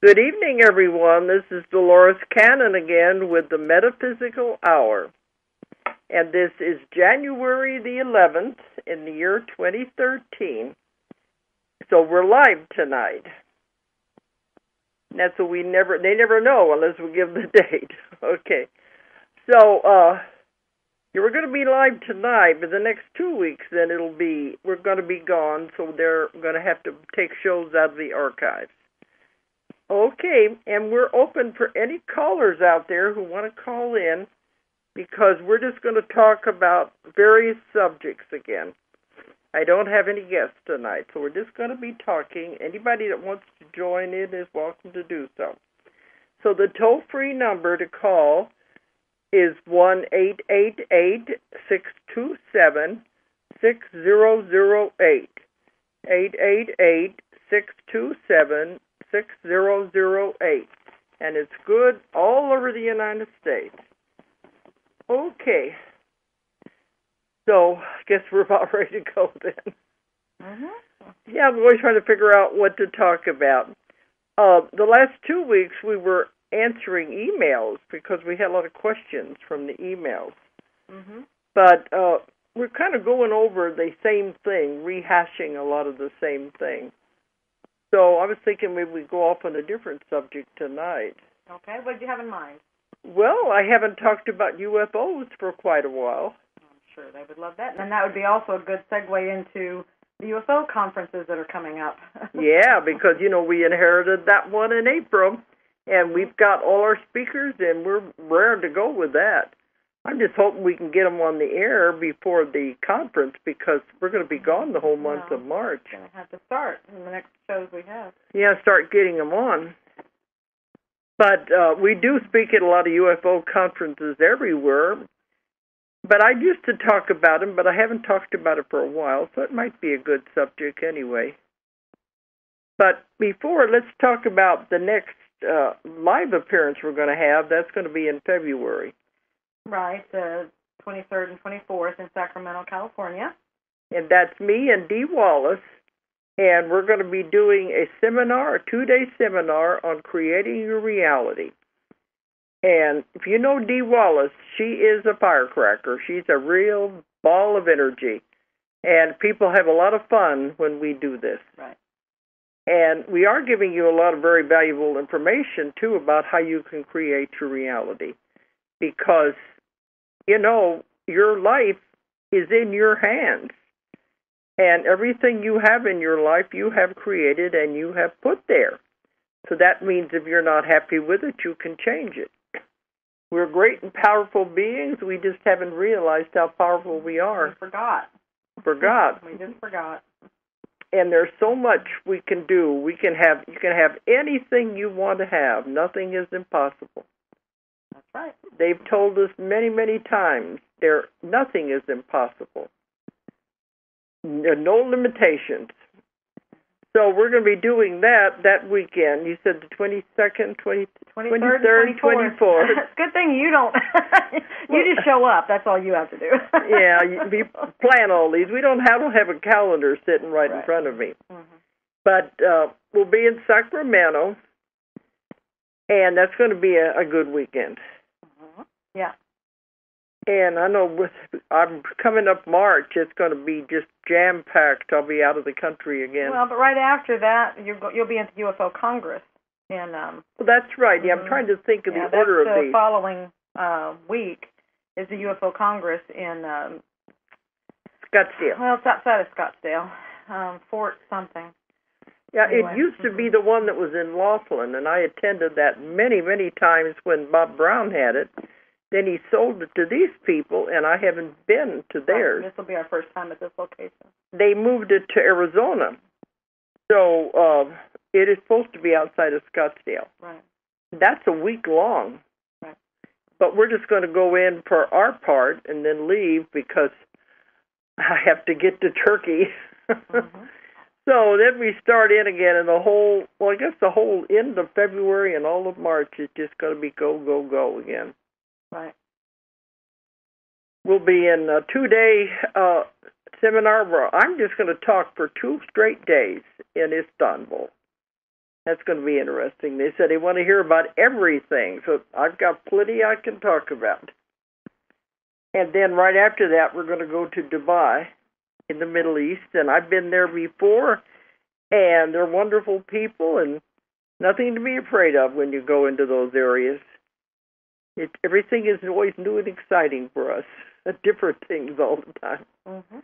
Good evening, everyone. This is Dolores Cannon again with the Metaphysical Hour. And this is January the 11th in the year 2013. So we're live tonight. That's what they never know unless we give the date. Okay. So, we're going to be live tonight, but the next 2 weeks, then we're going to be gone, so they're going to have to take shows out of the archives. Okay, and we're open for any callers out there who want to call in, because we're just going to talk about various subjects again. I don't have any guests tonight, so we're just going to be talking. Anybody that wants to join in is welcome to do so. So the toll-free number to call is 1-888-627-6008. 888-627-6008. And it's good all over the United States. Okay. So, I guess we're about ready to go then. Mm-hmm. Yeah, I'm always trying to figure out what to talk about. The last 2 weeks we were answering emails because we had a lot of questions from the emails. Mm-hmm. But we're kind of going over the same thing, rehashing a lot of the same thing. So I was thinking maybe we go off on a different subject tonight. Okay, what do you have in mind? Well, I haven't talked about UFOs for quite a while. I'm sure they would love that. And that would be also a good segue into the UFO conferences that are coming up. Yeah, because, we inherited that one in April, and we've got all our speakers, and we're raring to go with that. I'm just hoping we can get them on the air before the conference, because we're going to be gone the whole month of March. We're going to have to start in the next shows we have. Yeah, start getting them on. But we do speak at a lot of UFO conferences everywhere. But I used to talk about them, but I haven't talked about it for a while, so it might be a good subject anyway. But before, let's talk about the next live appearance we're going to have. That's going to be in February. Right, the 23rd and 24th in Sacramento, California. And that's me and Dee Wallace. And we're going to be doing a 2-day seminar on creating your reality. And if you know Dee Wallace, she is a firecracker. She's a real ball of energy. And people have a lot of fun when we do this. Right. And we are giving you a lot of very valuable information, too, about how you can create your reality. Because, your life is in your hands. And everything you have in your life, you have created and you have put there. So that means if you're not happy with it, you can change it. We're great and powerful beings. We just haven't realized how powerful we are. We forgot. We just forgot. And there's so much we can do. You can have anything you want to have. Nothing is impossible. That's right. They've told us many, many times nothing is impossible. There are no limitations. So we're going to be doing that weekend. You said the 22nd, 23rd, 24th. Good thing you don't. You just show up. That's all you have to do. Yeah, we plan all these. I don't have a calendar sitting right in front of me. Mm-hmm. But we'll be in Sacramento, and that's going to be a good weekend. Mm-hmm. Yeah. And I know I'm coming up March, it's going to be just jam-packed. I'll be out of the country again. Well, but right after that, you'll be at the UFO Congress. Well, that's right. Yeah, I'm trying to think of the order of these. The following week is the UFO Congress in Scottsdale. Well, it's outside of Scottsdale, Fort something. Yeah, anyway. It used to be the one that was in Laughlin, and I attended that many, many times when Bob Brown had it. Then he sold it to these people, and I haven't been to theirs. This will be our first time at this location. They moved it to Arizona. So it is supposed to be outside of Scottsdale. Right. That's a week long. Right. But we're just going to go in for our part and then leave because I have to get to Turkey. Mm-hmm. So then we start in again, and the whole end of February and all of March is just going to be go, go, go again. Right. We'll be in a 2-day seminar where I'm just going to talk for 2 straight days in Istanbul. That's going to be interesting. They said they want to hear about everything, so I've got plenty I can talk about. And then right after that, we're going to go to Dubai in the Middle East, and I've been there before, and they're wonderful people and nothing to be afraid of when you go into those areas. Everything is always new and exciting for us, different things all the time. Mm-hmm.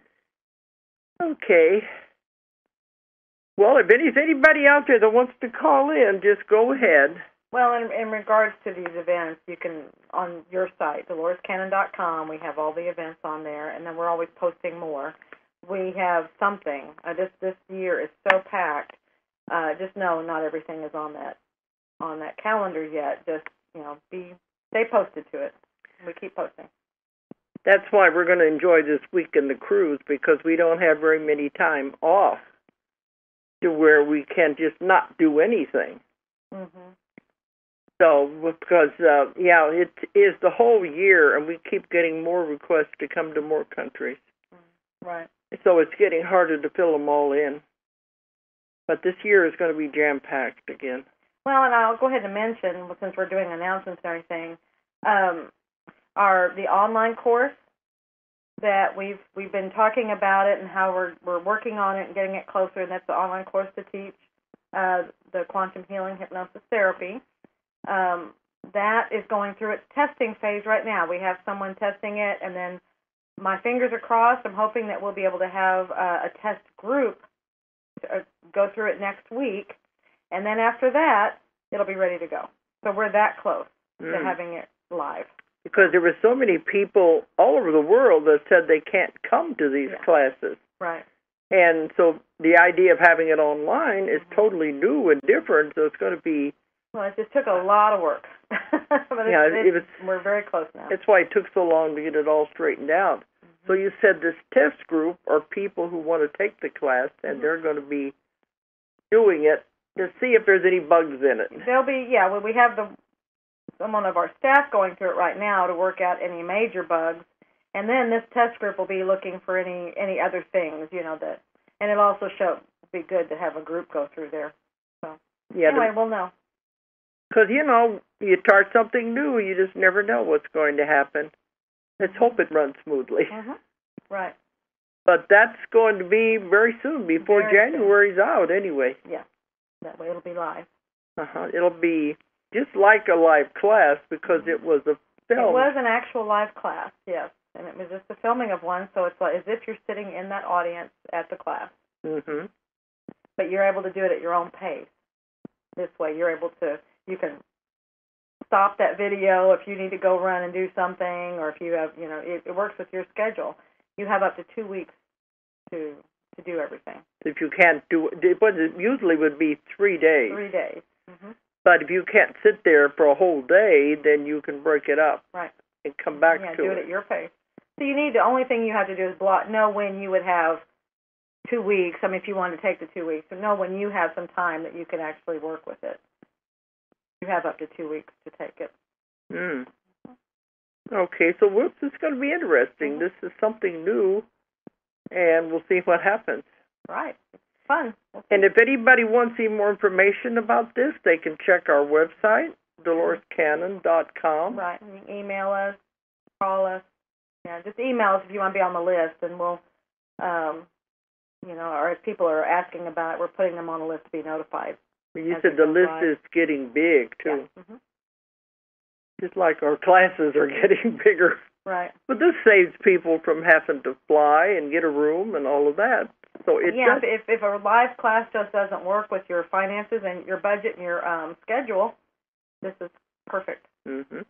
Okay. Well, if there's anybody out there that wants to call in, just go ahead. Well, in regards to these events, you can, on your site, DoloresCannon.com, we have all the events on there, and then we're always posting more. We have something. This year is so packed. Just know not everything is on that calendar yet. Just, stay posted to it. We keep posting. That's why we're going to enjoy this week in the cruise, because we don't have very many time off to where we can just not do anything. Mm-hmm. So, because, it is the whole year, and we keep getting more requests to come to more countries. Right. So it's getting harder to fill them all in. But this year is going to be jam-packed again. Well, and I'll go ahead and mention, since we're doing announcements and everything, the online course that we've been talking about it and how we're working on it and getting it closer, and that's the online course to teach the quantum healing hypnosis therapy. That is going through its testing phase right now. We have someone testing it, and then my fingers are crossed. I'm hoping that we'll be able to have a test group go through it next week, and then after that, it'll be ready to go. So we're that close to having it live. Because there were so many people all over the world that said they can't come to these classes. Right. And so the idea of having it online is totally new and different, so it's going to be... Well, it just took a lot of work. But we're very close now. That's why it took so long to get it all straightened out. So you said this test group are people who want to take the class, and they're going to be doing it to see if there's any bugs in it. There'll be, we have someone of our staff going through it right now to work out any major bugs, and then this test group will be looking for any other things, and it'll also be good to have a group go through there. So anyway, we'll know. Because, you start something new, you just never know what's going to happen. Let's hope it runs smoothly. Mm-hmm. Right. But that's going to be very soon, before January's out anyway. Yeah. That way it'll be live. It'll be just like a live class, because it was a film. It was an actual live class, yes. And it was just a filming of one, so it's like as if you're sitting in that audience at the class. Mm-hmm. But you're able to do it at your own pace. This way you can stop that video if you need to go run and do something, or if you have, it works with your schedule. You have up to 2 weeks to do everything. If you can't do it, but it usually would be 3 days. 3 days. Mm-hmm. But if you can't sit there for a whole day, then you can break it up. Right. And come back to it. Do it at your pace. So the only thing you have to do is know when you would have 2 weeks. I mean, if you want to take the 2 weeks, so know when you have some time that you can actually work with it. You have up to 2 weeks to take it. Okay, so this is going to be interesting. Mm-hmm. This is something new, and we'll see what happens. Right. It's fun. And if anybody wants any more information about this, they can check our website, DoloresCannon.com. Right. And you can email us, call us. Yeah, just email us if you want to be on the list, and we'll, or if people are asking about it, we're putting them on the list to be notified. You said the list is getting big, too. Yeah. Mm-hmm. Just like our classes are getting bigger. Right. But this saves people from having to fly and get a room and all of that. So if a live class just doesn't work with your finances and your budget and your schedule, this is perfect. Mm-hmm.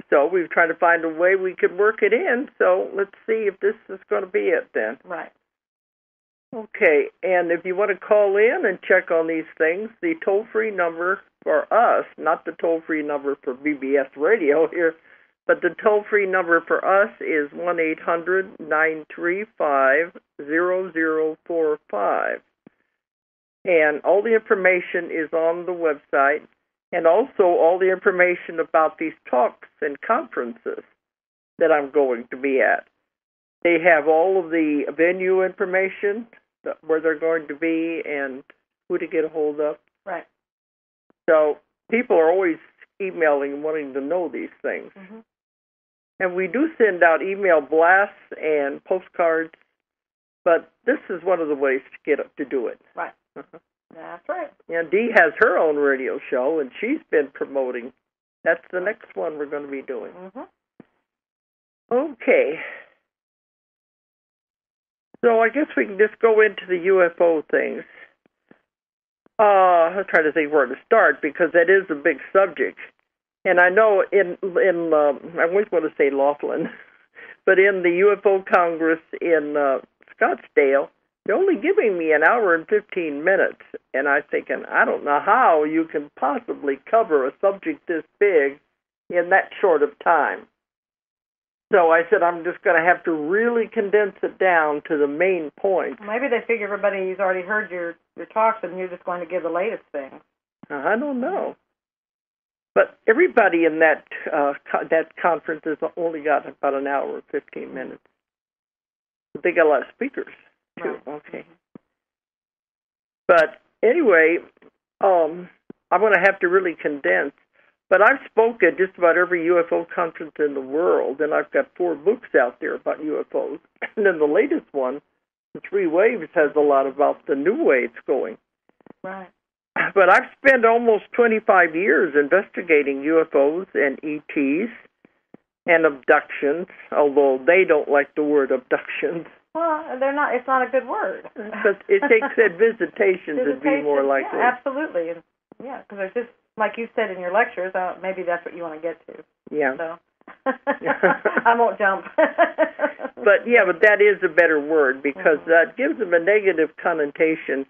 So we've tried to find a way we could work it in. So let's see if this is going to be it then. Right. Okay, and if you want to call in and check on these things, the toll-free number for us, not the toll-free number for BBS Radio here, but the toll-free number for us is 1-800-935-0045. And all the information is on the website, and also all the information about these talks and conferences that I'm going to be at. They have all of the venue information, where they're going to be, and who to get a hold of. Right. So people are always emailing and wanting to know these things. Mm-hmm. And we do send out email blasts and postcards, but this is one of the ways to get up to do it. Right. That's right. And Dee has her own radio show, and she's been promoting. That's the next one we're going to be doing. Mm-hmm. Okay. So I guess we can just go into the UFO things. I'll try to think where to start because that is a big subject. And I know I always want to say Laughlin, but in the UFO Congress in Scottsdale, they're only giving me an hour and 15 minutes. And I'm thinking, I don't know how you can possibly cover a subject this big in that short of time. So I said, I'm just going to have to really condense it down to the main point. Maybe they figure everybody's already heard your talks and you're just going to give the latest thing. I don't know. But everybody in that conference has only got about an hour and 15 minutes. But they got a lot of speakers, too. Right. Okay. But anyway, I'm going to have to really condense. But I've spoken at just about every UFO conference in the world, and I've got 4 books out there about UFOs. And then the latest one, The 3 Waves, has a lot about the new way it's going. Right. But I've spent almost 25 years investigating UFOs and ETs and abductions, although they don't like the word abductions. Well, they're not. It's not a good word. But it takes that visitations to be more likely. Yeah, absolutely. And, yeah, because there's just, like you said in your lectures, maybe that's what you want to get to. Yeah. So I won't jump. But that is a better word because that gives them a negative connotation.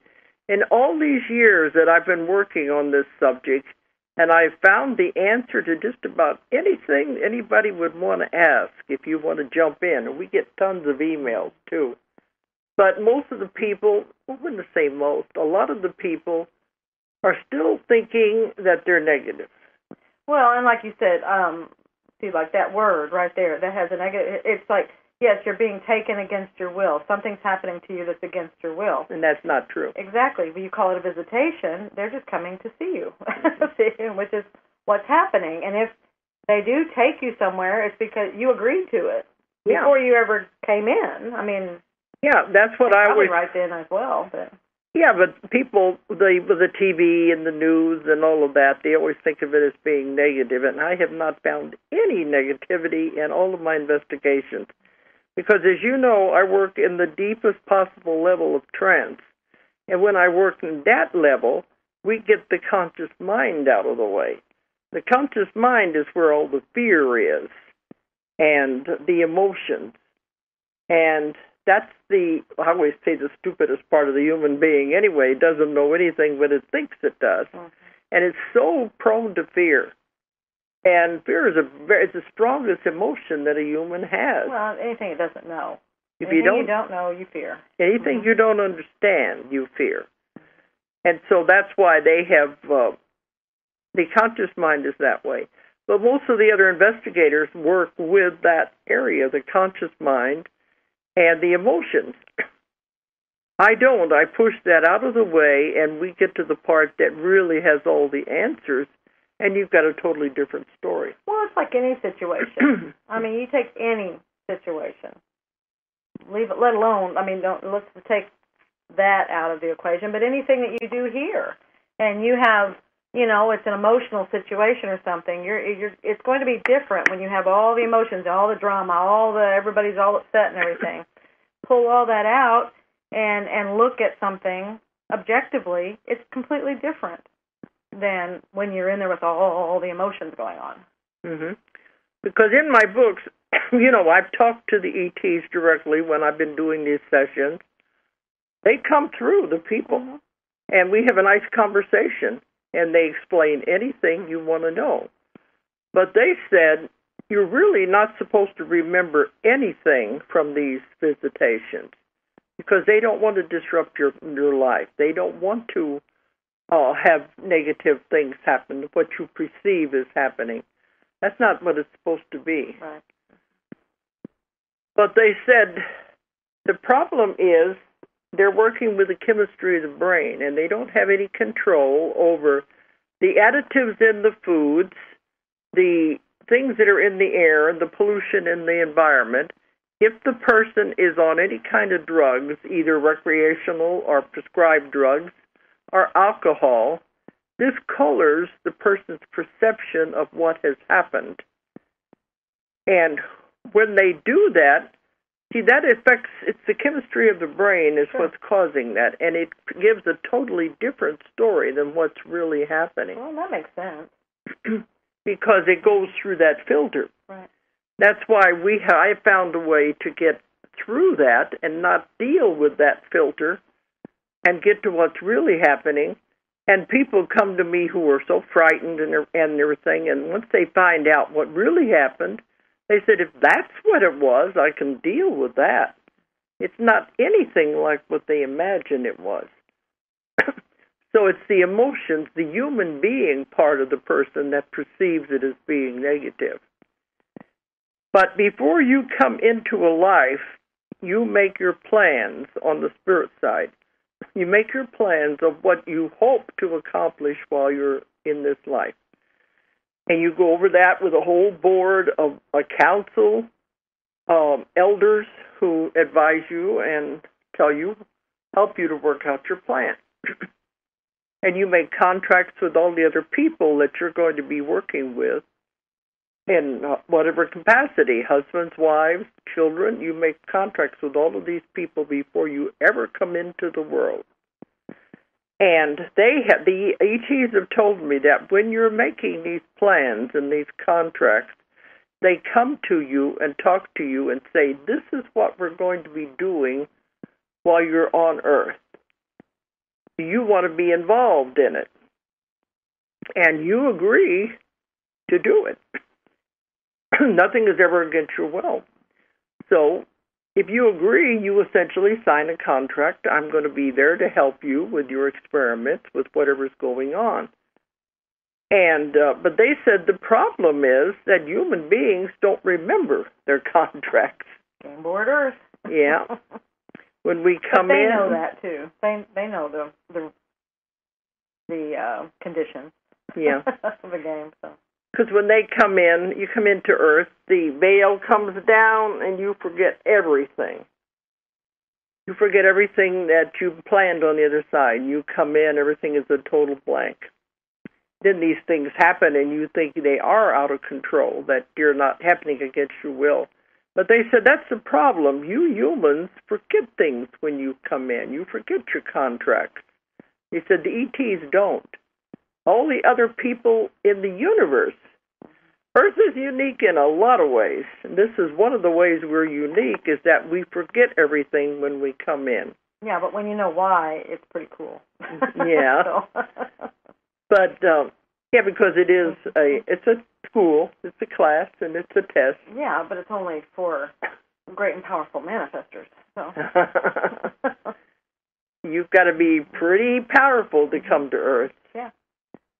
In all these years that I've been working on this subject, and I've found the answer to just about anything anybody would want to ask if you want to jump in. And we get tons of emails, too. But most of the people, I wouldn't say most, a lot of the people are still thinking that they're negative. Well, and like you said, see, like that word right there, that has a negative, it's like, yes, you're being taken against your will. Something's happening to you that's against your will. And that's not true. Exactly. When you call it a visitation, they're just coming to see you, which is what's happening. And if they do take you somewhere, it's because you agreed to it before you ever came in. I mean, that's what I always... right then as well, but... Yeah, but people, with the TV and the news and all of that, they always think of it as being negative, and I have not found any negativity in all of my investigations. Because, as you know, I work in the deepest possible level of trance. And when I work in that level, we get the conscious mind out of the way. The conscious mind is where all the fear is and the emotions. And that's I always say, the stupidest part of the human being anyway. It doesn't know anything but it thinks it does. Mm-hmm. And it's so prone to fear. And fear is it's the strongest emotion that a human has. Well, anything it doesn't know. If anything you don't know, you fear. Anything you don't understand, you fear. And so that's why they have, the conscious mind is that way. But most of the other investigators work with that area, the conscious mind and the emotions. I don't. I push that out of the way, and we get to the part that really has all the answers, and you've got a totally different story. Well, it's like any situation. I mean, you take any situation, leave it, let alone, let's take that out of the equation, but anything that you do here, and you have, it's an emotional situation or something, it's going to be different when you have all the emotions, all the drama, everybody's all upset and everything. Pull all that out and look at something objectively, it's completely different than when you're in there with all the emotions going on. Mm-hmm. Because in my books, I've talked to the ETs directly when I've been doing these sessions. They come through, the people, and we have a nice conversation, and they explain anything you want to know. But they said, you're really not supposed to remember anything from these visitations because they don't want to disrupt your life. They don't want to have negative things happen, what you perceive is happening. That's not what it's supposed to be. Right. But they said the problem is they're working with the chemistry of the brain, and they don't have any control over the additives in the foods, the things that are in the air, the pollution in the environment. If the person is on any kind of drugs, either recreational or prescribed drugs, or alcohol, this colors the person's perception of what has happened. And when they do that, see, that affects, it's the chemistry of the brain is what's causing that, and it gives a totally different story than what's really happening. Well, that makes sense. Because it goes through that filter. Right. That's why I found a way to get through that and not deal with that filter and get to what's really happening. And people come to me who are so frightened and everything, and once they find out what really happened, they said, if that's what it was, I can deal with that. It's not anything like what they imagined it was. So it's the emotions, the human being part of the person that perceives it as being negative. But before you come into a life, you make your plans on the spirit side. You make your plans of what you hope to accomplish while you're in this life. And you go over that with a whole board of a council, elders who advise you and help you to work out your plan. And you make contracts with all the other people that you're going to be working with in whatever capacity, husbands, wives, children. You make contracts with all of these people before you ever come into the world. And the ETs have told me that when you're making these plans and these contracts, they come to you and talk to you and say, this is what we're going to be doing while you're on Earth. You want to be involved in it. And you agree to do it. Nothing is ever against your will. So if you agree, you essentially sign a contract. I'm going to be there to help you with your experiments, with whatever's going on. And but they said the problem is that human beings don't remember their contracts. Game board Earth. Yeah. When we come but they in, know that too. They know the conditions. Yeah. of the game. So. Because when they come in, you come into Earth, the veil comes down, and you forget everything. You forget everything that you planned on the other side. You come in, everything is a total blank. Then these things happen, and you think they are out of control, that you're not happening against your will. But they said that's the problem. You humans forget things when you come in. You forget your contracts. He said the ETs don't. All the other people in the universe. Earth is unique in a lot of ways. And this is one of the ways we're unique, is that we forget everything when we come in. Yeah, but when you know why, it's pretty cool. Yeah. But, yeah, because it's a school, it's a class, and it's a test. Yeah, but it's only for great and powerful manifestors. So. You've got to be pretty powerful to come to Earth. Yeah.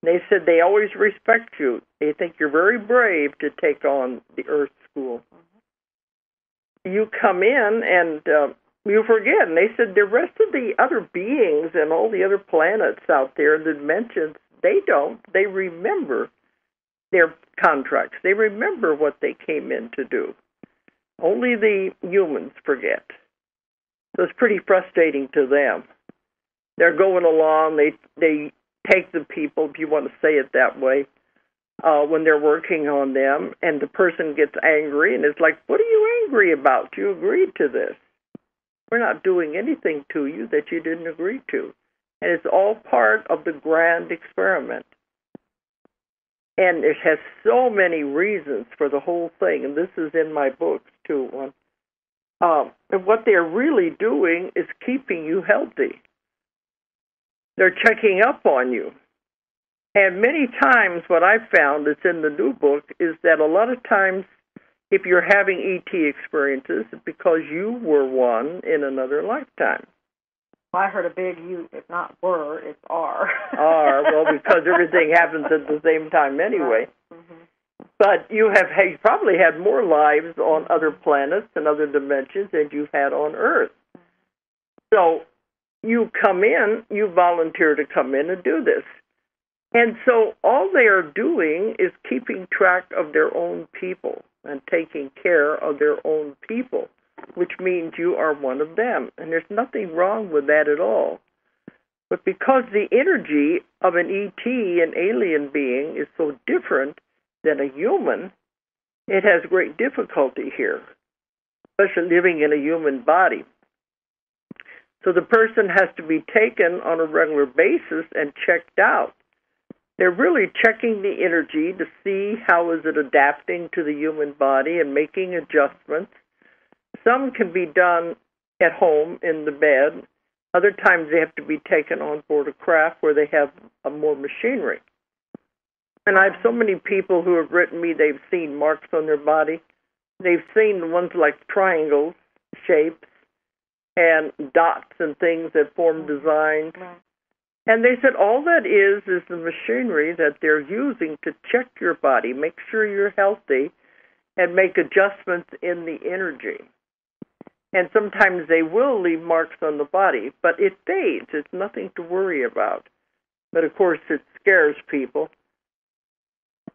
They said they always respect you. They think you're very brave to take on the Earth School. Mm-hmm. You come in and you forget. And they said the rest of the other beings and all the other planets out there, the dimensions, they don't. They remember their contracts. They remember what they came in to do. Only the humans forget. So it's pretty frustrating to them. They're going along. They take the people, if you want to say it that way, when they're working on them, and the person gets angry, and it's like, what are you angry about? You agreed to this. We're not doing anything to you that you didn't agree to. And it's all part of the grand experiment. And it has so many reasons for the whole thing, and this is in my books, too. And what they're really doing is keeping you healthy. They're checking up on you. And many times what I've found that's in the new book is that a lot of times if you're having ET experiences, it's because you were one in another lifetime. I heard a big you, if not were, it's are. Are, well, because everything happens at the same time anyway. Right. Mm-hmm. But you probably had more lives on other planets and other dimensions than you've had on Earth. So you come in, you volunteer to come in and do this. And so all they are doing is keeping track of their own people and taking care of their own people, which means you are one of them. And there's nothing wrong with that at all. But because the energy of an ET, an alien being, is so different than a human, it has great difficulty here, especially living in a human body. So the person has to be taken on a regular basis and checked out. They're really checking the energy to see how is it adapting to the human body and making adjustments. Some can be done at home in the bed. Other times they have to be taken on board a craft where they have more machinery. And I have so many people who have written me, they've seen marks on their body. They've seen the ones like triangles, shapes, and dots and things that form designs. Right. And they said all that is the machinery that they're using to check your body, make sure you're healthy, and make adjustments in the energy. And sometimes they will leave marks on the body, but it fades. It's nothing to worry about. But, of course, it scares people.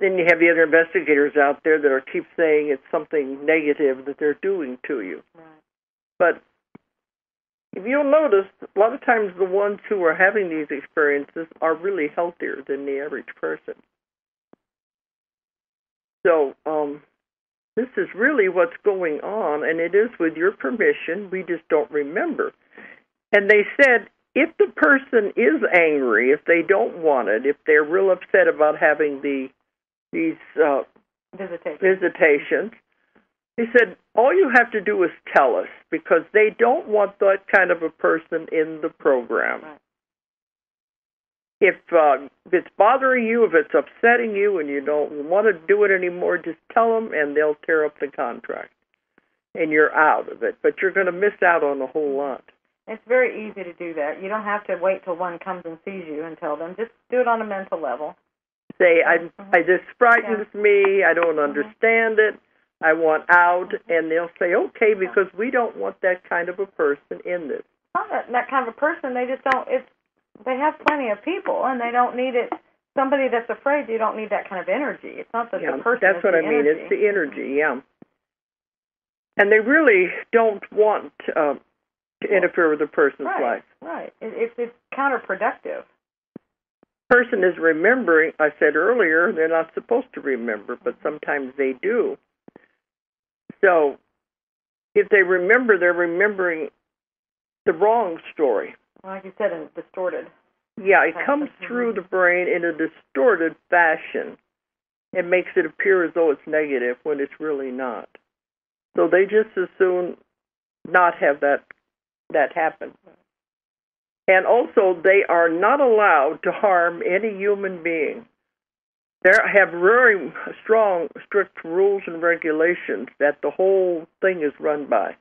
Then you have the other investigators out there that keep saying it's something negative that they're doing to you. Right. But if you'll notice, a lot of times the ones who are having these experiences are really healthier than the average person. So this is really what's going on, and it is with your permission. We just don't remember. And they said if the person is angry, if they don't want it, if they're real upset about having these visitations, he said, all you have to do is tell us, because they don't want that kind of a person in the program. Right. If it's bothering you, if it's upsetting you, and you don't want to do it anymore, just tell them, and they'll tear up the contract, and you're out of it. But you're going to miss out on a whole lot. It's very easy to do that. You don't have to wait till one comes and sees you and tell them. Just do it on a mental level. Say, this frightens me, I don't understand it, I want out, and they'll say, okay, because we don't want that kind of a person in this. Not that kind of a person, they just don't, they have plenty of people, and they don't need it. Somebody that's afraid, you don't need that kind of energy. It's not that the person that's what I mean, energy. It's the energy, yeah. And they really don't want to interfere with a person's life. Right, it's counterproductive. Person is remembering, I said earlier, they're not supposed to remember, but sometimes they do. So if they remember, they're remembering the wrong story. Like you said, it's distorted. Yeah, it comes through the brain in a distorted fashion. It makes it appear as though it's negative when it's really not. So they just as soon not have that happen. And also, they are not allowed to harm any human being. They have very strong, strict rules and regulations that the whole thing is run by.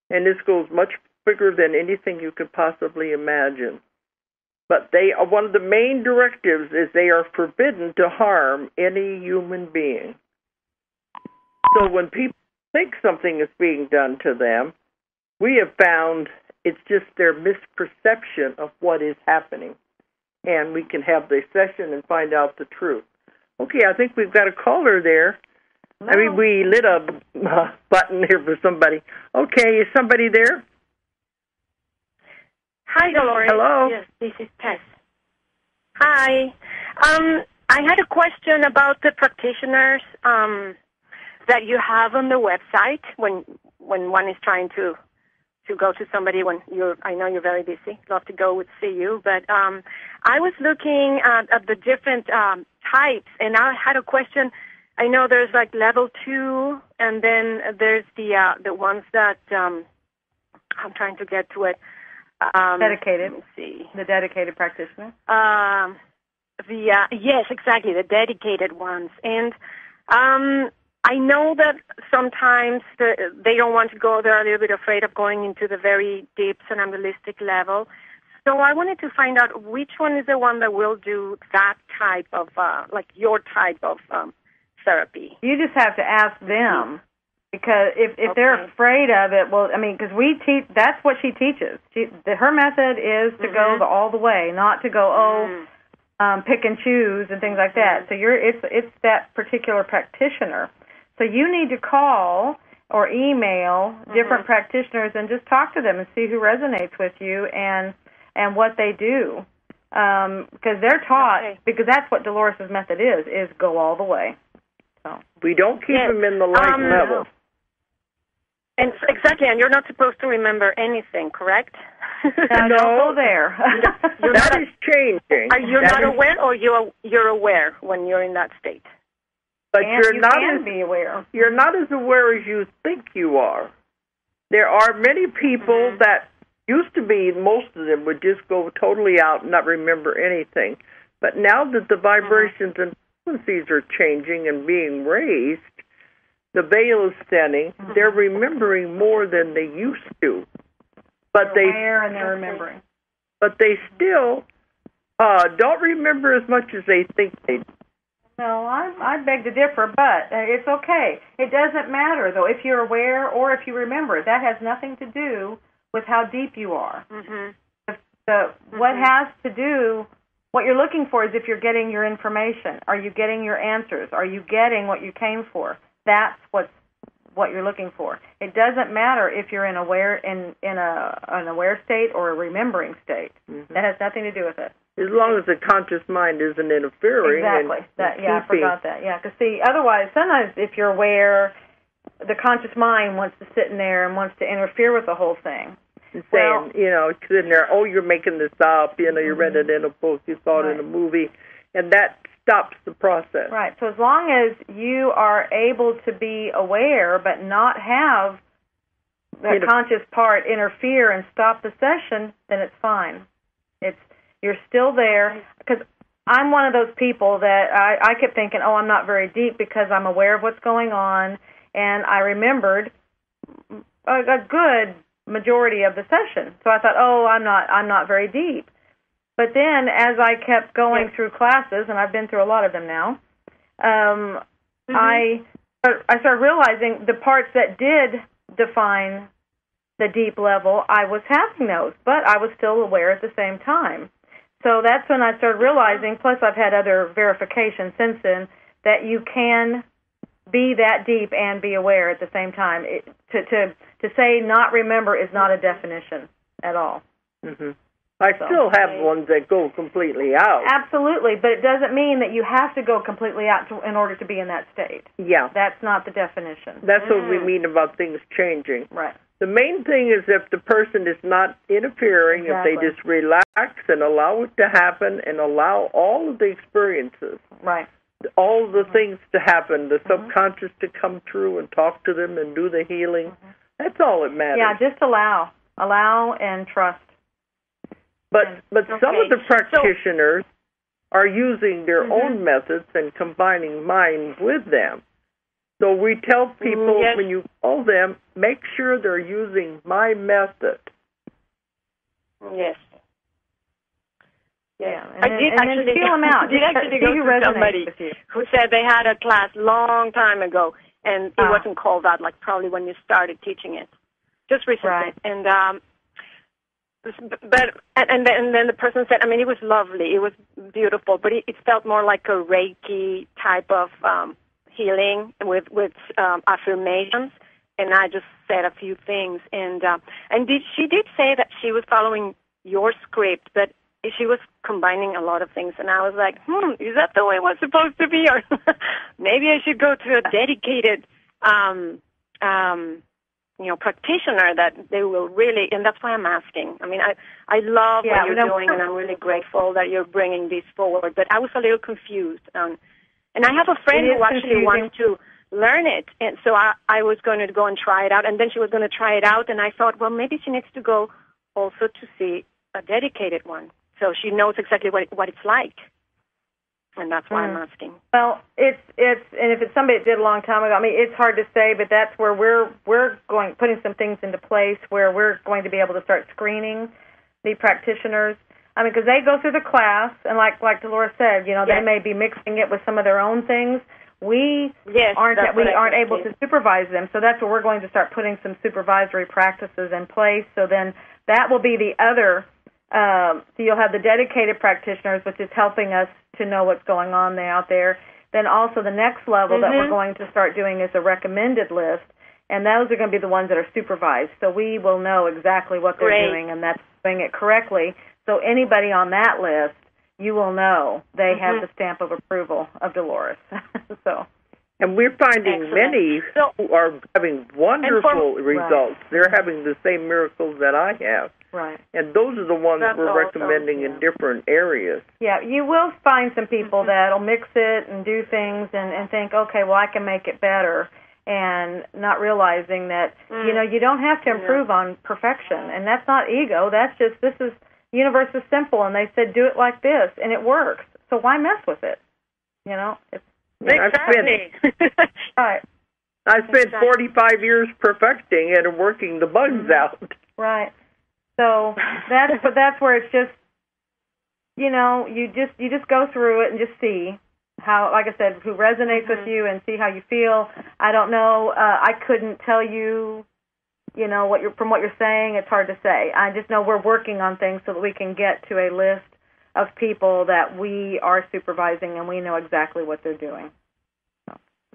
And this goes much bigger than anything you could possibly imagine. But one of the main directives is they are forbidden to harm any human being. So when people think something is being done to them, we have found it's just their misperception of what is happening. And we can have the session and find out the truth. Okay, I think we've got a caller there. No. I mean, we lit a button here for somebody. Okay, is somebody there? Hi, Dolores. Hello. Yes, this is Tess. Hi. I had a question about the practitioners that you have on the website when one is trying to go to somebody when I know you're very busy. Love to go see you, but I was looking at the different types, and I had a question. I know there's like level 2, and then there's the ones that I'm trying to get to it. Dedicated. Let me see. The dedicated practitioner. Yes, exactly, the dedicated ones, and I know that sometimes they don't want to go. They're a little bit afraid of going into the very deep somnambulistic level. So I wanted to find out which one is the one that will do that type of, like your type of therapy. You just have to ask them Because if they're afraid of it, well, I mean, because we teach, that's what she teaches. Her method is to go all the way, not to go, pick and choose and things like that. So it's that particular practitioner. So you need to call or email different practitioners and just talk to them and see who resonates with you and what they do. Because they're taught, because that's what Dolores' method is go all the way. So we don't keep them in the light level. And exactly, and you're not supposed to remember anything, correct? No, don't go there. That is changing. Are you not aware, or you're aware when you're in that state? But you can be aware. You're not as aware as you think you are. There are many people that used to be, most of them would just go totally out and not remember anything. But now that the vibrations and frequencies are changing and being raised, the veil is thinning, they're remembering more than they used to. But they're aware and they're remembering. But they still don't remember as much as they think they do. No, I beg to differ, but it's okay. It doesn't matter, though, if you're aware or if you remember. That has nothing to do with how deep you are. What has to do, what you're looking for is if you're getting your information. Are you getting your answers? Are you getting what you came for? That's what you're looking for. It doesn't matter if you're in an aware state or a remembering state. That has nothing to do with it. As long as the conscious mind isn't interfering. Exactly. I forgot that. Yeah, because see, otherwise, sometimes if you're aware, the conscious mind wants to sit in there and wants to interfere with the whole thing. And saying, sitting there, you're making this up. You read it in a book, you saw it in a movie, and that stops the process. Right. So as long as you are able to be aware but not have the conscious part interfere and stop the session, then it's fine. You're still there. Because I'm one of those people that I kept thinking, I'm not very deep because I'm aware of what's going on, and I remembered a good majority of the session. So I thought, I'm not very deep. But then, as I kept going through classes, and I've been through a lot of them now, I started realizing the parts that did define the deep level, I was having those, but I was still aware at the same time. So that's when I started realizing, plus I've had other verifications since then, that you can be that deep and be aware at the same time. To say not remember is not a definition at all. I still have ones that go completely out. Absolutely, but it doesn't mean that you have to go completely out in order to be in that state. Yeah. That's not the definition. That's what we mean about things changing. Right. The main thing is if the person is not interfering, if they just relax and allow it to happen and allow all of the experiences, all of the things to happen, the subconscious to come through and talk to them and do the healing, that's all that matters. Yeah, just allow and trust. But some of the practitioners are using their own methods and combining mine with them. So we tell people when you call them, make sure they're using my method. Yes. Yeah. I did actually feel them out. Did actually go to somebody who said they had a class long time ago, and it wasn't called out, like probably when you started teaching it, just recently. Right. And then the person said, it was lovely, it was beautiful, but it felt more like a Reiki type of healing with affirmations. And I just said a few things, and she did say that she was following your script, but she was combining a lot of things, and I was like, is that the way it was supposed to be, or maybe I should go to a dedicated practitioner that they will really, and that's why I'm asking. I love what you're doing, and I'm really grateful that you're bringing this forward, but I was a little confused. And I have a friend who actually wants to learn it, and so I was going to go and try it out, and then she was going to try it out, and I thought, well, maybe she needs to go also to see a dedicated one, so she knows exactly what it's like. And that's why I'm asking. Well, and if it's somebody that did a long time ago, it's hard to say, but that's where we're putting some things into place where we're going to be able to start screening the practitioners. Because they go through the class, and like Dolores said, they may be mixing it with some of their own things. we aren't able to supervise them. So that's where we're going to start putting some supervisory practices in place. So then that will be the other. So you'll have the dedicated practitioners, which is helping us to know what's going on out there. Then also the next level that we're going to start doing is a recommended list, and those are going to be the ones that are supervised. So we will know exactly what they're doing, and that's doing it correctly. So anybody on that list, you will know they have the stamp of approval of Dolores. And we're finding many who are having wonderful results. Right. They're having the same miracles that I have. Right. And those are the ones we're recommending in different areas. Yeah, you will find some people that'll mix it and do things and think, okay, well, I can make it better, and not realizing that, you don't have to improve on perfection. And that's not ego. That's just, the universe is simple, and they said do it like this, and it works. So why mess with it? It's exactly. Right. I spent 45 years perfecting it and working the bugs out. Right. So that's where it's just, you just go through it and just see how, like I said, who resonates with you and see how you feel. I don't know. I couldn't tell you, from what you're saying. It's hard to say. I just know we're working on things so that we can get to a list of people that we are supervising, and we know exactly what they're doing.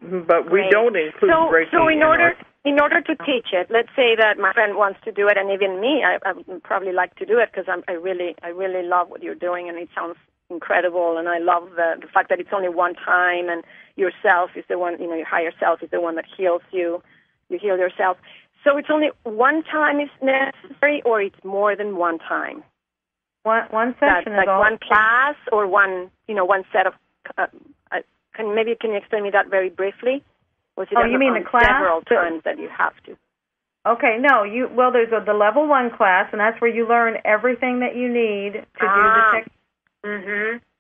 But we don't include breaking. So in order to teach it, let's say that my friend wants to do it, and even me, I would probably like to do it because I really love what you're doing, and it sounds incredible, and I love the fact that it's only one time, and yourself is the one, your higher self is the one that heals you. You heal yourself. So it's only one time is necessary, or it's more than one time? One session is like all. One class or one set of. Can you explain me that very briefly? Was it you mean the class? Several times that you have to. Okay, no. There's the level 1 class, and that's where you learn everything that you need to do the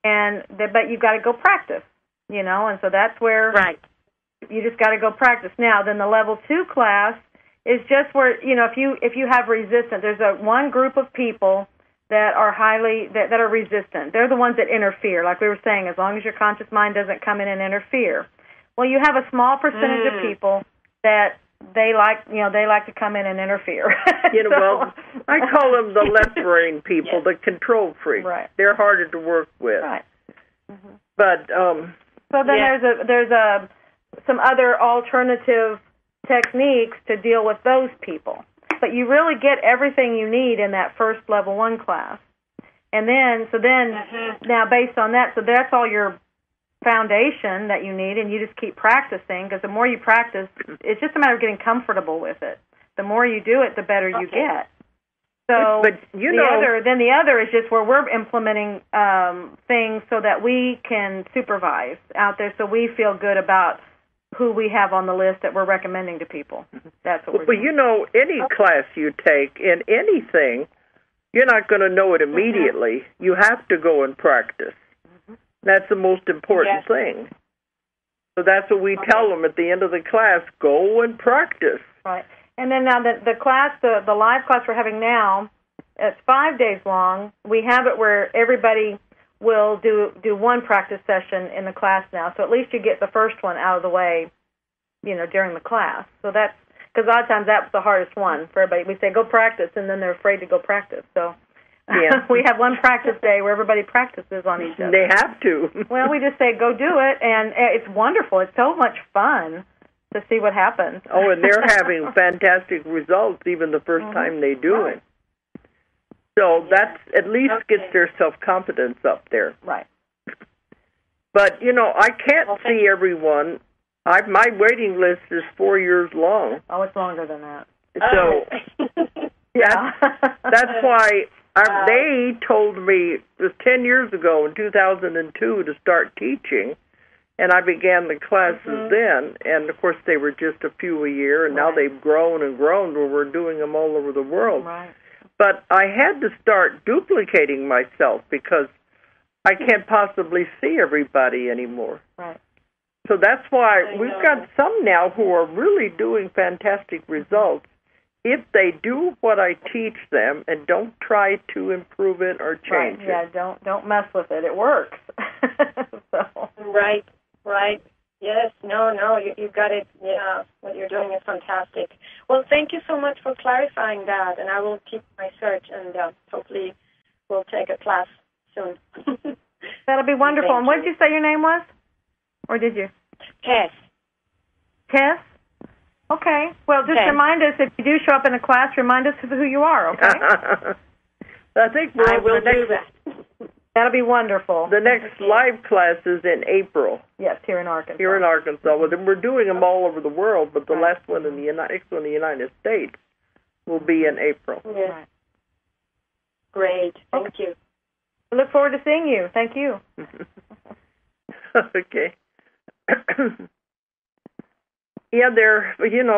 technique. But you've got to go practice, and so that's where you just got to go practice. Now, then the level 2 class is just where if you have resistance, there's one group of people that are that are resistant. They're the ones that interfere, like we were saying, as long as your conscious mind doesn't come in and interfere. Well, you have a small percentage of people that they like to come in and interfere. Well, I call them the left brain people, the control freaks. Right. They're harder to work with. Right. But so then there's some other alternative techniques to deal with those people. But you really get everything you need in that first level 1 class. And then now based on that, so that's all your foundation that you need, and you just keep practicing, because the more you practice, it's just a matter of getting comfortable with it. The more you do it, the better you get. So but the other is just where we're implementing things so that we can supervise out there, so we feel good about who we have on the list that we're recommending to people. That's what we're doing. But any class you take in anything, you're not going to know it immediately. You have to go and practice. That's the most important thing. So that's what we tell them at the end of the class, go and practice. Right. And then now the class, the live class we're having now, it's 5 days long. We have it where everybody will do one practice session in the class now. So at least you get the first one out of the way, during the class. So that's, because a lot of times that's the hardest one for everybody. We say, go practice, and then they're afraid to go practice. So we have one practice day where everybody practices on each other. They have to. Well, we just say, go do it, and it's wonderful. It's so much fun to see what happens. Oh, and they're having fantastic results even the first time they do it. So that's at least gets their self-confidence up there. Right. But, I can't see everyone. My waiting list is 4 years long. Oh, it's longer than that. So that's why they told me it was 10 years ago in 2002 to start teaching, and I began the classes then. And, of course, they were just a few a year, and now they've grown and grown where we're doing them all over the world. Right. But I had to start duplicating myself because I can't possibly see everybody anymore. Right. So that's why we've got some now who are really doing fantastic results if they do what I teach them and don't try to improve it or change it. Yeah, don't mess with it. It works. Right. Yes, no, you got it. Yeah, what you're doing is fantastic. Well, thank you so much for clarifying that, and I will keep my search, and hopefully we'll take a class soon. That'll be wonderful. And what did you say your name was? Or did you? Tess. Tess? Okay. Well, just remind us, if you do show up in a class, remind us of who you are, okay? I think I will do that. That'll be wonderful. The next live class is in April. Yes, here in Arkansas. Here in Arkansas. Well, we're doing them all over the world, but the last one in the United States will be in April. Yes. Right. Great. Thank you. I look forward to seeing you. Thank you. Okay. Yeah,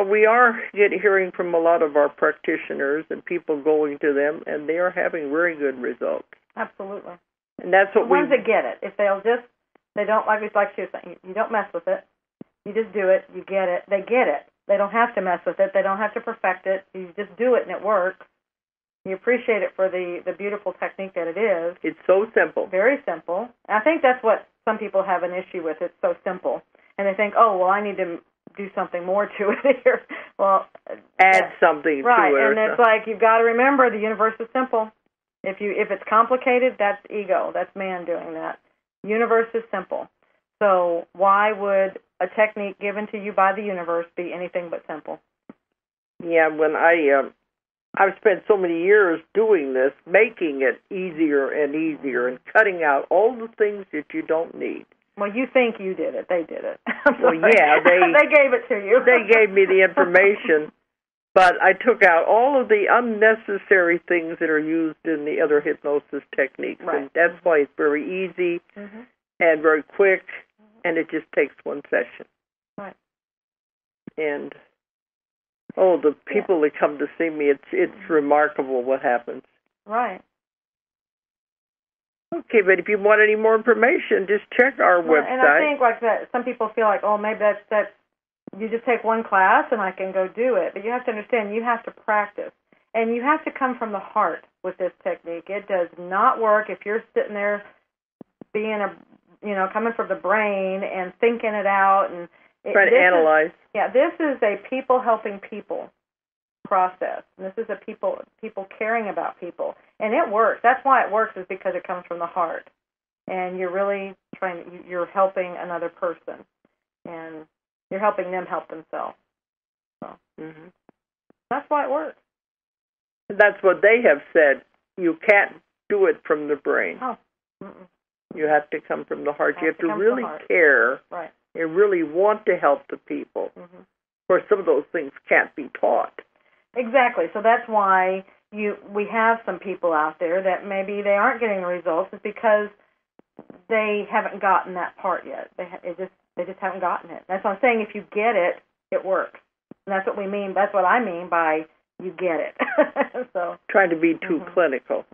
we are hearing from a lot of our practitioners and people going to them, and they are having very good results. Absolutely. And that's what the ones that get it. If they don't, like she was saying, you don't mess with it. You just do it. You get it. They get it. They don't have to mess with it. They don't have to perfect it. You just do it, and it works. You appreciate it for the beautiful technique that it is. It's so simple. Very simple. And I think that's what some people have an issue with. It's so simple. And they think, oh, well, I need to do something more to it here. Well, add something to it. Right, and it's like you've got to remember the universe is simple. If it's complicated, that's ego. That's man doing that. Universe is simple. So why would a technique given to you by the universe be anything but simple? Yeah, when I've spent so many years doing this, making it easier and easier and cutting out all the things that you don't need. Well, you think you did it. They did it. Well, yeah, they gave it to you. They gave me the information. But I took out all of the unnecessary things that are used in the other hypnosis techniques. Right. And that's why it's very easy and very quick, and it just takes one session. Right. And, the people that come to see me, it's remarkable what happens. Right. Okay, but if you want any more information, just check our website. And I think like that, some people feel like, maybe that's you just take one class and I can go do it. But you have to understand, you have to practice. And you have to come from the heart with this technique. It does not work if you're sitting there being coming from the brain and thinking it out. And trying to analyze. This is a people helping people process. And this is a people caring about people. And it works. That's why it works, is because it comes from the heart. And you're really you're helping another person. And you're helping them help themselves. So that's why it works. That's what they have said. You can't do it from the brain. Oh. You have to come from the heart. You have to really care. Right. You really want to help the people. Of course, some of those things can't be taught. Exactly. So that's why we have some people out there that maybe they aren't getting the results. It's because they haven't gotten that part yet. They just haven't gotten it. That's what I'm saying. If you get it, it works. And that's what we mean. That's what I mean by you get it. So trying to be too clinical.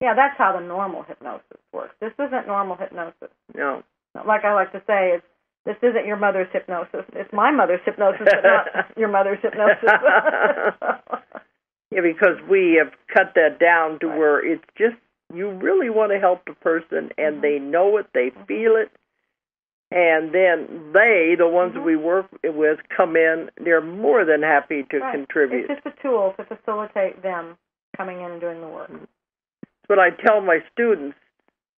Yeah, that's how the normal hypnosis works. This isn't normal hypnosis. No. Like I like to say, this isn't your mother's hypnosis. It's my mother's hypnosis, but not your mother's hypnosis. Yeah, because we have cut that down to where it's just you really want to help the person, and they know it, they feel it. And then the ones we work with, come in. They're more than happy to contribute. It's just a tool to facilitate them coming in and doing the work. That's what I tell my students.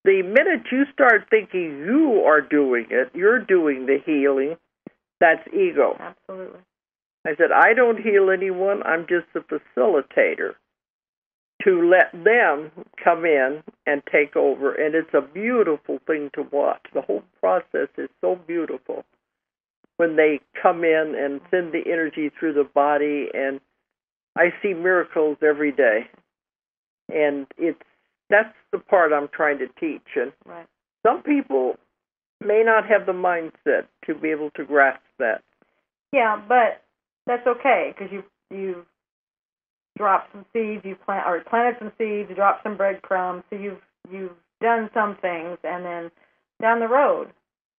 The minute you start thinking you are doing it, you're doing the healing, that's ego. Absolutely. I said, I don't heal anyone. I'm just the facilitator to let them come in and take over. And it's a beautiful thing to watch. The whole process is so beautiful when they come in and send the energy through the body. And I see miracles every day. And that's the part I'm trying to teach. And some people may not have the mindset to be able to grasp that. Yeah, but that's okay, because you dropped some seeds, planted some seeds, you dropped some breadcrumbs, so you've done some things, and then down the road,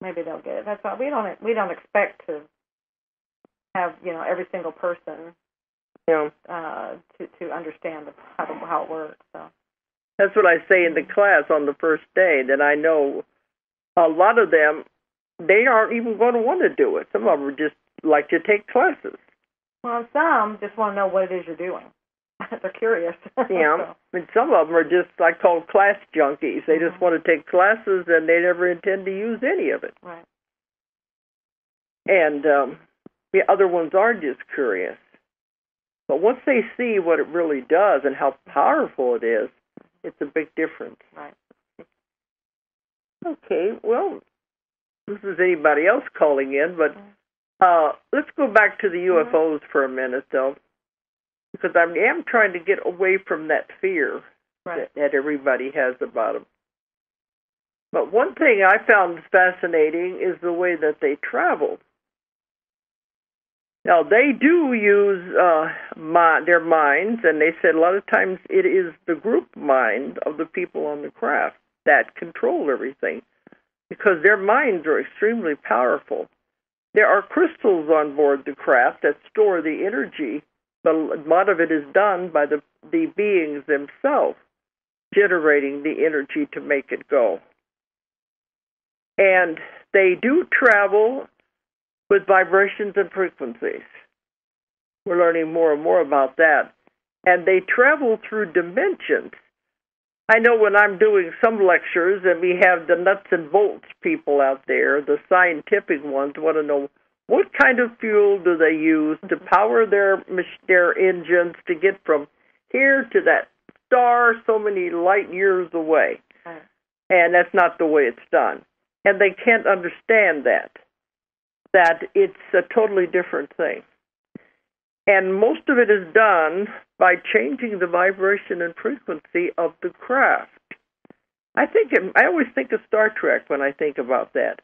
maybe they'll get it. That's why we don't expect to have every single person to understand how it works. So that's what I say in the class on the first day, that I know a lot of them they aren't even going to want to do it. Some of them just like to take classes. Well, some just want to know what it is you're doing. They're curious. Yeah, and some of them are just, I call class junkies. They just want to take classes, and they never intend to use any of it. Right. And the other ones are just curious. But once they see what it really does and how powerful it is, it's a big difference. Right. Okay, well, this is anybody else calling in, but let's go back to the UFOs for a minute, though, because I am trying to get away from that fear that everybody has about them. But one thing I found fascinating is the way that they travel. Now, they do use their minds, and they said a lot of times it is the group mind of the people on the craft that control everything, because their minds are extremely powerful. There are crystals on board the craft that store the energy, but a lot of it is done by the beings themselves, generating the energy to make it go. And they do travel with vibrations and frequencies. We're learning more and more about that. And they travel through dimensions. I know when I'm doing some lectures and we have the nuts and bolts people out there, the scientific ones want to know what kind of fuel do they use to power their engines to get from here to that star so many light years away. And that's not the way it's done. And they can't understand that it's a totally different thing. And most of it is done by changing the vibration and frequency of the craft. I always think of Star Trek when I think about that.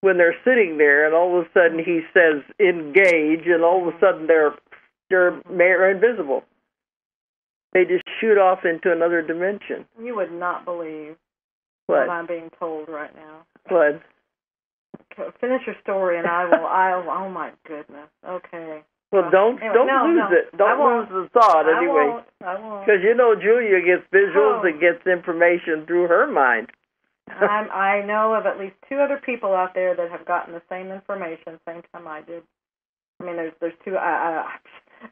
When they're sitting there and all of a sudden he says engage, and all of a sudden they're invisible. They just shoot off into another dimension. You would not believe what I'm being told right now. What? Finish your story, and I'll. Oh my goodness. Okay. Well, don't lose it. Don't lose the thought anyway. I won't. Because Julia gets visuals and gets information through her mind. I know of at least 2 other people out there that have gotten the same information same time I did. I mean, there's 2.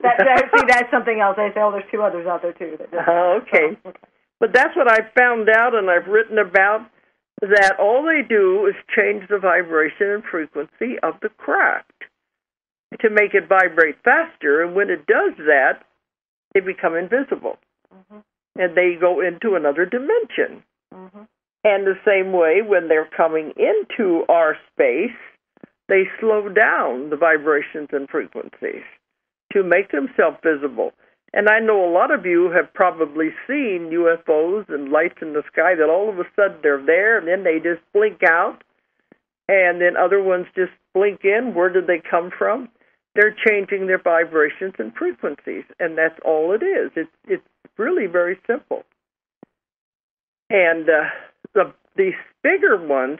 That's something else. They say, there's 2 others out there too. Okay. But that's what I found out, and I've written about. That all they do is change the vibration and frequency of the craft to make it vibrate faster, and when it does that, they become invisible. And they go into another dimension. And the same way, when they're coming into our space, they slow down the vibrations and frequencies to make themselves visible. And I know a lot of you have probably seen UFOs and lights in the sky that all of a sudden they're there, and then they just blink out, and then other ones just blink in. Where did they come from? They're changing their vibrations and frequencies, and that's all it is. It's really very simple. And these bigger ones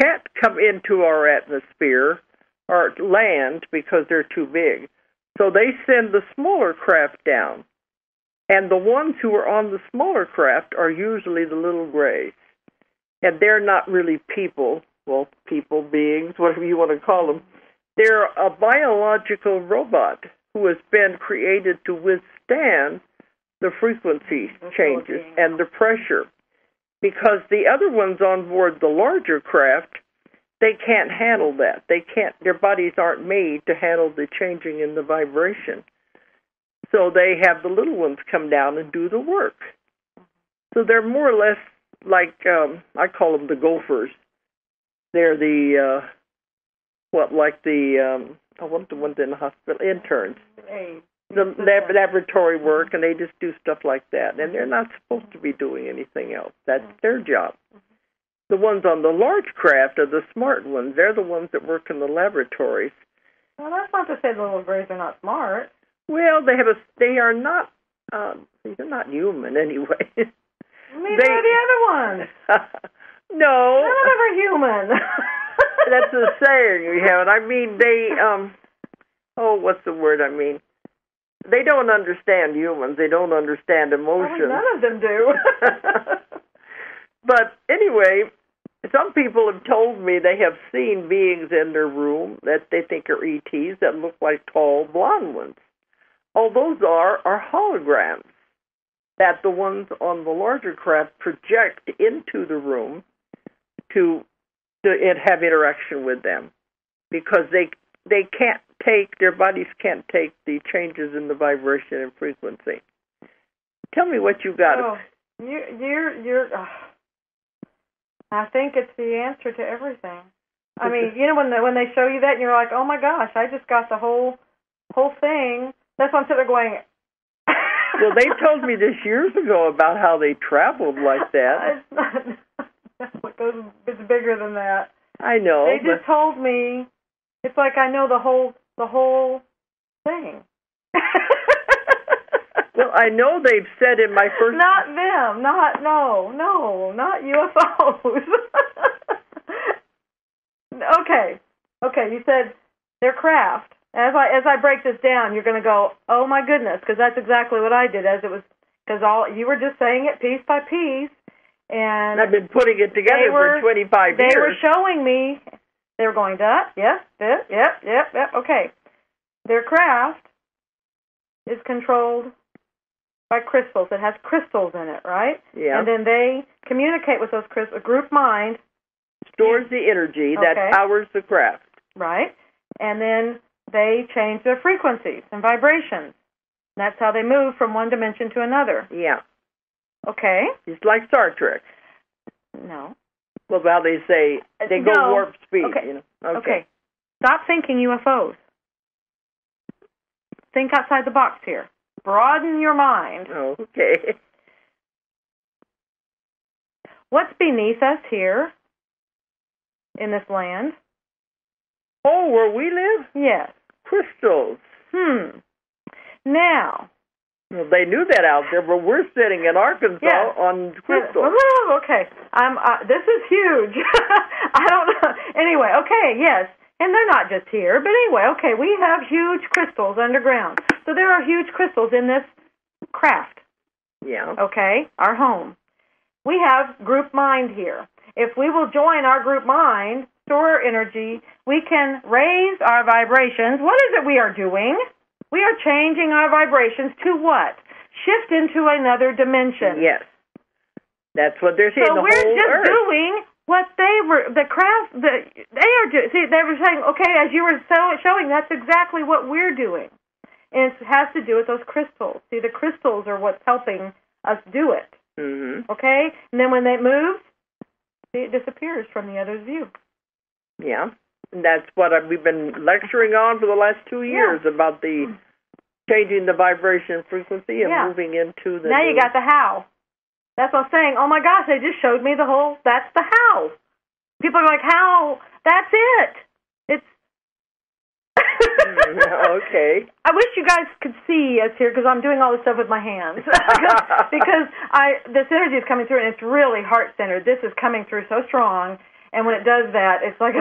can't come into our atmosphere or land because they're too big. So they send the smaller craft down. And the ones who are on the smaller craft are usually the little grays. And they're not really people, people, beings, whatever you want to call them. They're a biological robot who has been created to withstand the frequency changes and the pressure. Because the other ones on board the larger craft, they can't handle that. They can't. Their bodies aren't made to handle the changing in the vibration. So they have the little ones come down and do the work. So they're more or less like, I call them the gophers. They're the, I want the ones in the hospital, interns. The laboratory work, and they just do stuff like that. And they're not supposed to be doing anything else. That's their job. The ones on the large craft are the smart ones. They're the ones that work in the laboratories. Well, that's not to say the little grays are not smart. Well, they are not, they're not human anyway. Neither are the other ones. No. None of them are human. That's a saying we have. I mean, they, what's the word I mean? They don't understand humans. They don't understand emotions. Well, none of them do. But anyway, Some people have told me they have seen beings in their room that they think are ETs that look like tall blonde ones. All those are holograms that the ones on the larger craft project into the room to have interaction with them, because they can't take, their bodies can't take the changes in the vibration and frequency. Tell me what you got. Oh, you're I think it's the answer to everything. I mean, you know, when they show you that and you're like, oh my gosh, I just got the whole thing. That's why I'm sitting there going. Well, they told me this years ago about how they traveled like that. It's bigger than that. I know. They just told me. It's like I know the whole thing. Well, I know they've said in my first... Not them. Not UFOs. Okay, you said their craft. As I break this down, you're going to go, oh my goodness, because that's exactly what I did. Because you were just saying it piece by piece, and I've been putting it together for 25 years. They were showing me. They were going, yep, okay. Their craft is controlled by crystals. It has crystals in it, right? Yeah. And then they communicate with those crystals. A group mind stores the energy that powers the craft. Right. And then they change their frequencies and vibrations. That's how they move from one dimension to another. Yeah. Okay. It's like Star Trek. No. Well, how they say they go warp speed. Okay. You know? Okay. Stop thinking UFOs. Think outside the box here. Broaden your mind. Okay. What's beneath us here in this land? Oh, where we live? Yes. Crystals. Now. Well, they knew that out there, but we're sitting in Arkansas on crystals. Okay. This is huge. I don't know. Anyway, okay, yes. And they're not just here, but anyway, okay, we have huge crystals underground. So there are huge crystals in this craft. Yeah. Okay, our home. We have group mind here. If we will join our group mind, store energy, we can raise our vibrations. What is it we are doing? We are changing our vibrations to what? Shift into another dimension. Yes. That's what they're saying. So we're just doing what they were, the craft, they are doing. See, they were saying, okay, as you were showing, that's exactly what we're doing. And it has to do with those crystals. See, the crystals are what's helping us do it. Mm-hmm. Okay? And then when they move, see, it disappears from the other's view. Yeah. And that's what we've been lecturing on for the last 2 years about the changing the vibration frequency and moving into the Now you got the how. That's what I'm saying. Oh, my gosh, they just showed me that's the how. People are like, how? That's it. It's... Okay. I wish you guys could see us here because I'm doing all this stuff with my hands. because this energy is coming through, and it's really heart-centered. This is coming through so strong, and when it does that, it's like...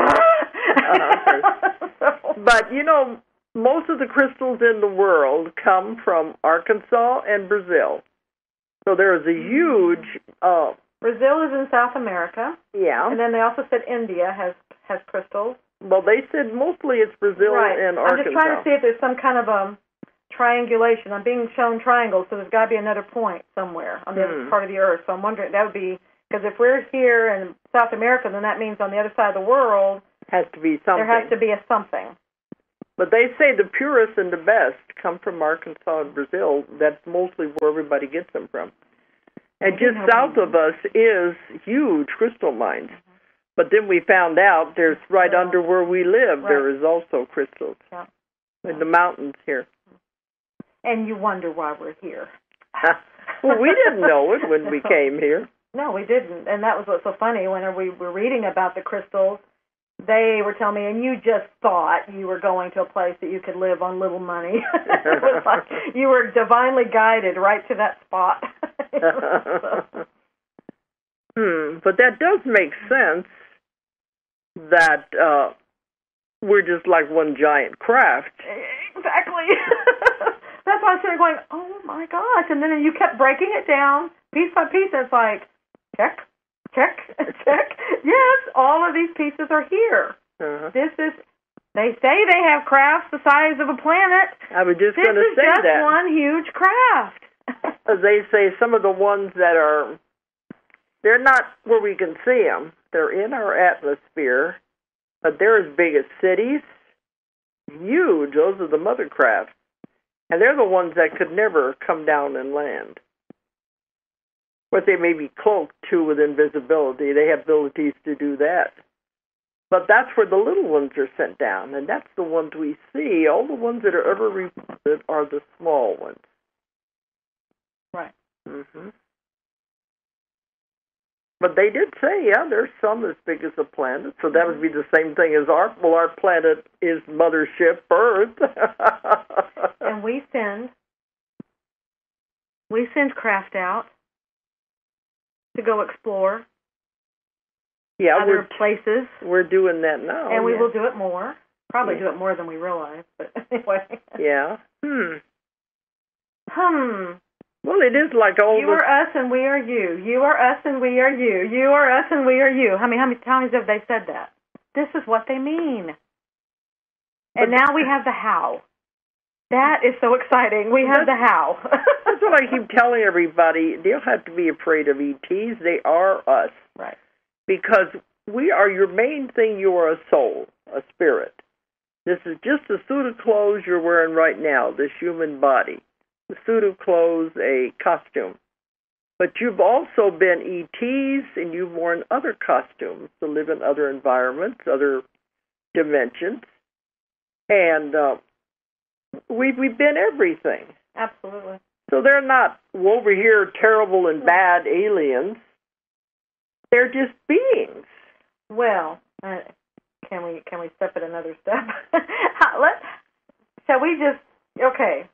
But, you know, most of the crystals in the world come from Arkansas and Brazil. So there is a huge... Brazil is in South America. Yeah. And then they also said India has crystals. Well, they said mostly it's Brazil and Arkansas. I'm just trying to see if there's some kind of triangulation. I'm being shown triangles, so there's got to be another point somewhere on the other part of the earth. So I'm wondering, that would be... Because if we're here in South America, then that means on the other side of the world... Has to be something. There has to be a something. But they say the purest and the best come from Arkansas and Brazil. That's mostly where everybody gets them from. And just south of us is huge crystal mines. But then we found out there's right under where we live, there is also crystals in the mountains here. And you wonder why we're here. Well, we didn't know it when we came here. No, we didn't. And that was what's so funny. When we were reading about the crystals, they were telling me, and you just thought you were going to a place that you could live on little money. It was like you were divinely guided right to that spot. But that does make sense that we're just like one giant craft. Exactly. That's why I started going, oh my gosh. And then you kept breaking it down piece by piece, and it's like, check, check. Yes, all of these pieces are here. Uh-huh. They say they have crafts the size of a planet. I was just going to say This is that. just one huge craft. As they say, some of the ones that are, they're not where we can see them. They're in our atmosphere, but they're as big as cities. Huge. Those are the mother crafts. And they're the ones that could never come down and land. But they may be cloaked, too, with invisibility. They have abilities to do that. But that's where the little ones are sent down, and that's the ones we see. All the ones that are ever reported are the small ones. Right. Mm-hmm. But they did say, yeah, there's some as big as a planet, so that would be the same thing as our planet is mothership Earth. And we send craft out to go explore other places. We're doing that now. And we will do it more. Probably do it more than we realize, but anyway. Yeah. Well, it is like all You are us and we are you. You are us and we are you. You are us and we are you. How many times have they said that? This is what they mean. And now we have the how. That is so exciting. We have the how. That's what I keep telling everybody. They don't have to be afraid of ETs. They are us. Right. Because we are your main thing. You are a soul, a spirit. This is just a suit of clothes you're wearing right now, this human body. A suit of clothes, a costume. But you've also been ETs, and you've worn other costumes to live in other environments, other dimensions. And we've been everything. Absolutely. So they're not over here terrible and bad aliens. They're just beings. Well, can we step it another step? Shall we just, okay.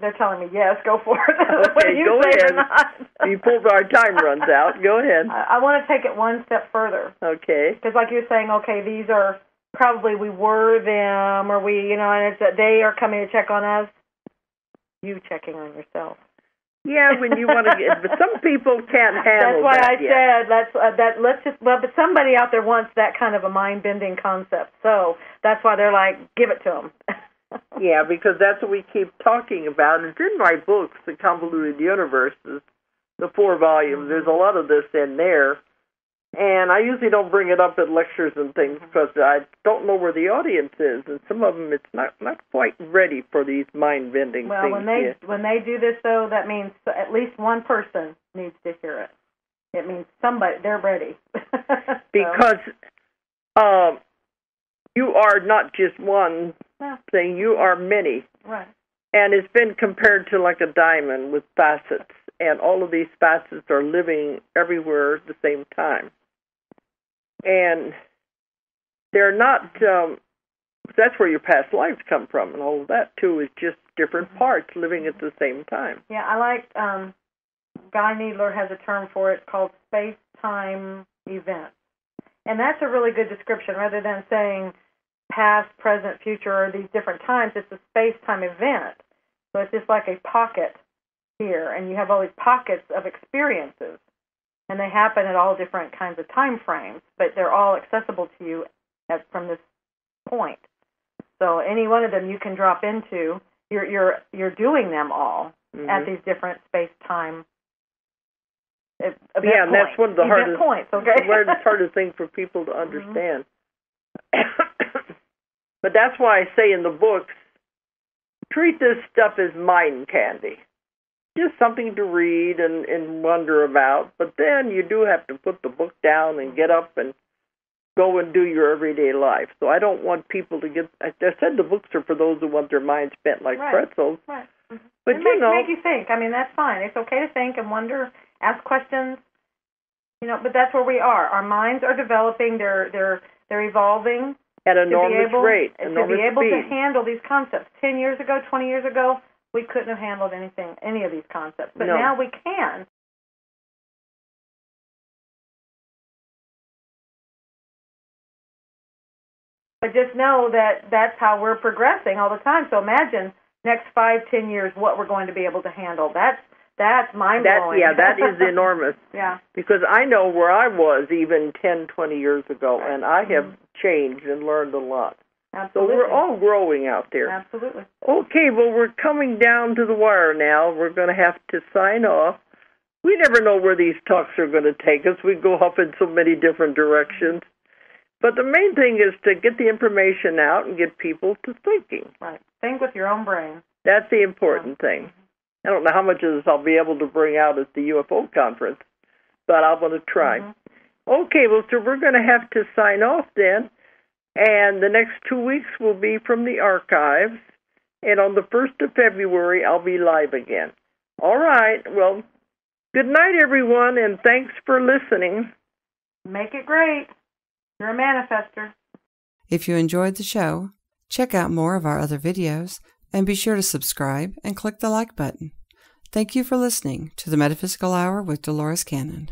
They're telling me, yes, go for it. Okay, you go say ahead. or not. Before our time runs out, go ahead. I want to take it one step further. Okay. Because like you're saying, okay, these are probably we were them, or we, and it's that they are coming to check on us. You checking on yourself. Yeah, when you want to get, but some people can't handle that. That's why I yet. said let's just. Well, but somebody out there wants that kind of a mind-bending concept, so that's why they're like, give it to them. Yeah, because that's what we keep talking about. It's in my books, The Convoluted Universes, the 4 volumes. There's a lot of this in there. And I usually don't bring it up at lectures and things because I don't know where the audience is. And some of them, it's not quite ready for these mind-bending things. Well, when they do this, though, that means at least one person needs to hear it. It means somebody, they're ready. Because you are not just one thing, you are many. Right. And it's been compared to like a diamond with facets. And all of these facets are living everywhere at the same time. And they're not, that's where your past lives come from. And all of that, too, is just different parts living at the same time. Yeah, I like, Guy Needler has a term for it called space-time events. And that's a really good description. Rather than saying past, present, future, or these different times, it's a space-time event. So it's just like a pocket here, and you have all these pockets of experiences, and they happen at all different kinds of time frames, but they're all accessible to you from this point. So any one of them you can drop into. You're doing them all at these different space-time event points. And that's one of the hardest points. Okay, hardest thing for people to understand. But that's why I say in the books, treat this stuff as mind candy. Just something to read and wonder about. But then you do have to put the book down and get up and go and do your everyday life. So I don't want people to get... I said the books are for those who want their minds spent like pretzels. Right. But make you think. I mean, that's fine. It's okay to think and wonder, ask questions. But that's where we are. Our minds are developing. They're evolving. At an enormous rate. To be able to handle these concepts. 10 years ago, 20 years ago, we couldn't have handled any of these concepts. But now we can. But just know that that's how we're progressing all the time. So imagine next 5-10 years what we're going to be able to handle. That's mind-blowing. That is enormous. Yeah. Because I know where I was even 10, 20 years ago, and I have changed and learned a lot. Absolutely. So we're all growing out there. Absolutely. Okay, well, we're coming down to the wire now. We're going to have to sign off. We never know where these talks are going to take us. We go off in so many different directions. But the main thing is to get the information out and get people to thinking. Right. Think with your own brain. That's the important thing. I don't know how much of this I'll be able to bring out at the UFO conference, but I'm going to try. Okay, well, so we're going to have to sign off then, and the next 2 weeks will be from the archives, and on the 1st of February, I'll be live again. All right, well, good night, everyone, and thanks for listening. Make it great. You're a manifester. If you enjoyed the show, check out more of our other videos, and be sure to subscribe and click the like button. Thank you for listening to the Metaphysical Hour with Dolores Cannon.